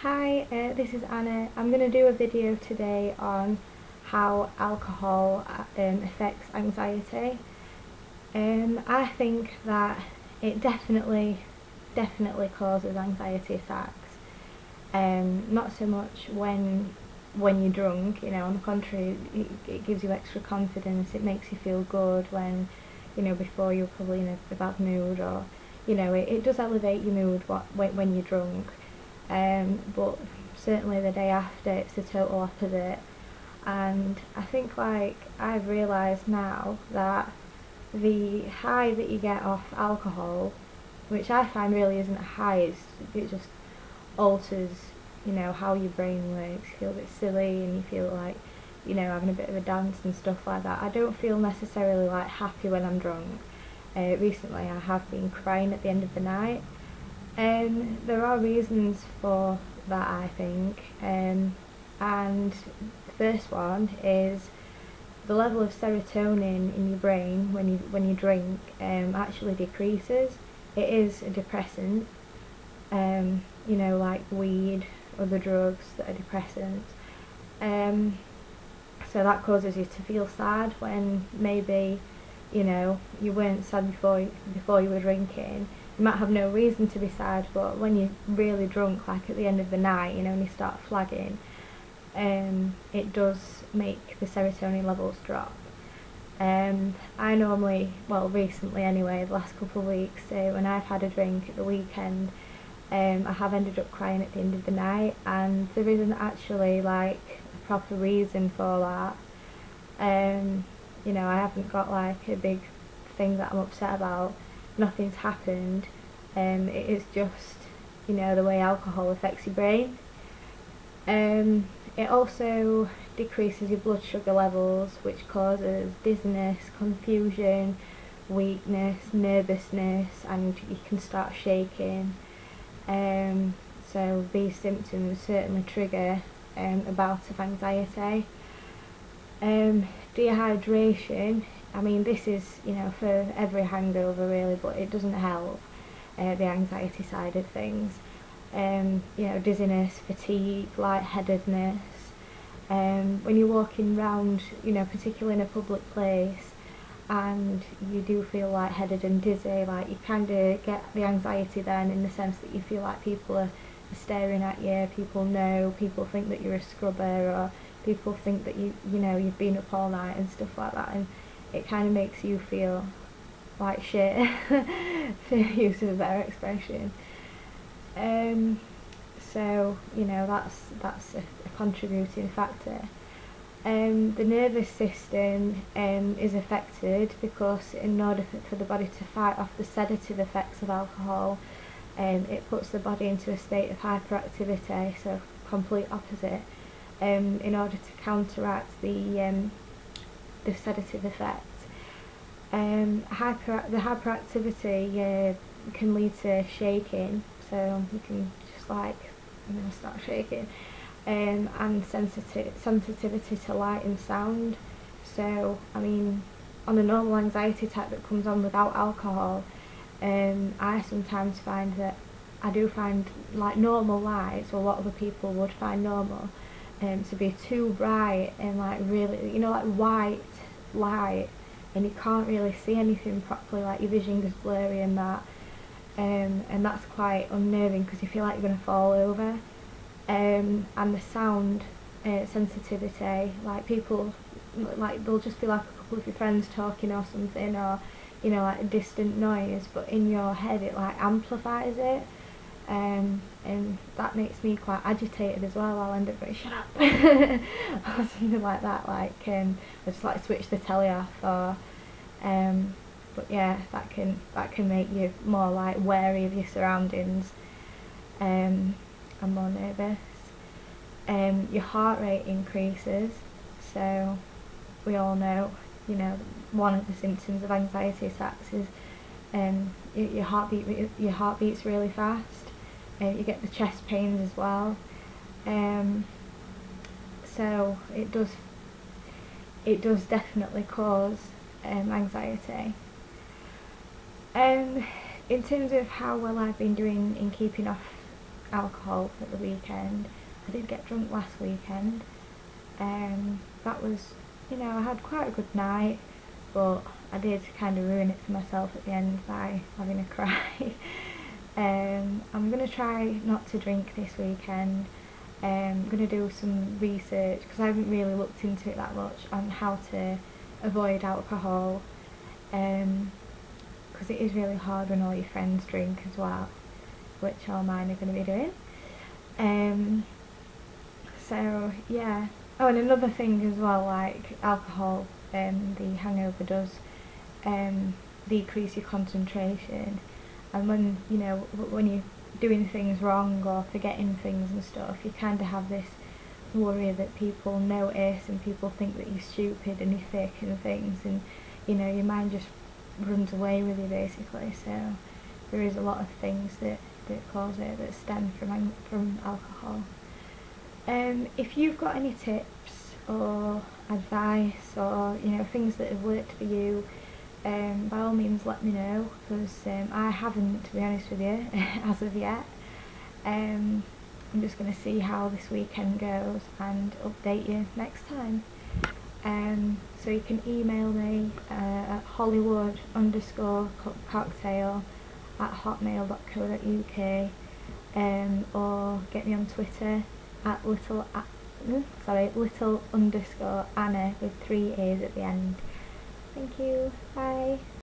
Hi, this is Anna. I'm going to do a video today on how alcohol affects anxiety. I think that it definitely causes anxiety attacks. Not so much when you're drunk, on the contrary, it gives you extra confidence. It makes you feel good when, before you're probably in a bad mood, or, it does elevate your mood when you're drunk. But certainly the day after it's the total opposite. And I think I've realised now that the high that you get off alcohol, which I find really isn't a high, it just alters, how your brain works. You feel a bit silly and you feel like, having a bit of a dance and stuff like that. I don't feel necessarily happy when I'm drunk. Recently I have been crying at the end of the night. There are reasons for that, I think, and the first one is the level of serotonin in your brain when you drink actually decreases. It is a depressant, like weed, other drugs that are depressants. So that causes you to feel sad when maybe you weren't sad before you were drinking. You might have no reason to be sad, but when you're really drunk, like at the end of the night, and you start flagging, it does make the serotonin levels drop. I normally, well, recently anyway, the last couple of weeks, when I've had a drink at the weekend, I have ended up crying at the end of the night, and there isn't actually a proper reason for that. I haven't got a big thing that I'm upset about. Nothing's happened. It is just, the way alcohol affects your brain. It also decreases your blood sugar levels, which causes dizziness, confusion, weakness, nervousness, and you can start shaking. So these symptoms certainly trigger a bout of anxiety. Dehydration, I mean, this is, for every hangover really, but it doesn't help the anxiety side of things. Dizziness, fatigue, lightheadedness. When you're walking around, particularly in a public place, and you do feel lightheaded and dizzy, you kind of get the anxiety then, in the sense that you feel like people are staring at you, people think that you're a scrubber, or people think that you've been up all night and stuff like that, and it kind of makes you feel like shit, for use of a better expression. So that's a contributing factor. The nervous system is affected because in order for the body to fight off the sedative effects of alcohol, it puts the body into a state of hyperactivity, so complete opposite, in order to counteract the sedative effect. The hyperactivity can lead to shaking, so you can just start shaking, and sensitivity to light and sound. So I mean, on a normal anxiety attack that comes on without alcohol, I sometimes find that I do find normal lights, or what other people would find normal, to be too bright and really, white light, and you can't really see anything properly, your vision goes blurry and that, and that's quite unnerving because you feel like you're going to fall over. And the sound sensitivity, people, there'll just be a couple of your friends talking or something, or a distant noise, but in your head it amplifies it, and that makes me quite agitated as well. I'll end up going, shut up, or something like that, I just switch the telly off, or but yeah, that can make you more wary of your surroundings, and more nervous. Your heart rate increases, so we all know, one of the symptoms of anxiety attacks is your heart beats really fast. You get the chest pains as well. So it does definitely cause anxiety. In terms of how well I've been doing in keeping off alcohol at the weekend. I did get drunk last weekend. That was, I had quite a good night, but I did kind of ruin it for myself at the end by having a cry. I'm going to try not to drink this weekend. I'm going to do some research, because I haven't really looked into it that much, on how to avoid alcohol, because it is really hard when all your friends drink as well, which all mine are going to be doing. So yeah. Oh, and another thing as well, like alcohol, the hangover does decrease your concentration, and when you're doing things wrong or forgetting things and stuff, you kind of have this worry that people notice and people think that you're stupid and you're thick and things, and your mind just runs away with you basically. So there is a lot of things that cause it, that stem from alcohol. If you've got any tips or advice, or things that have worked for you, by all means let me know, because I haven't, to be honest with you, as of yet. I'm just going to see how this weekend goes and update you next time. So you can email me at hollywood_cocktail@hotmail.co.uk, or get me on Twitter at little_Anna with 3 A's at the end. Thank you, bye.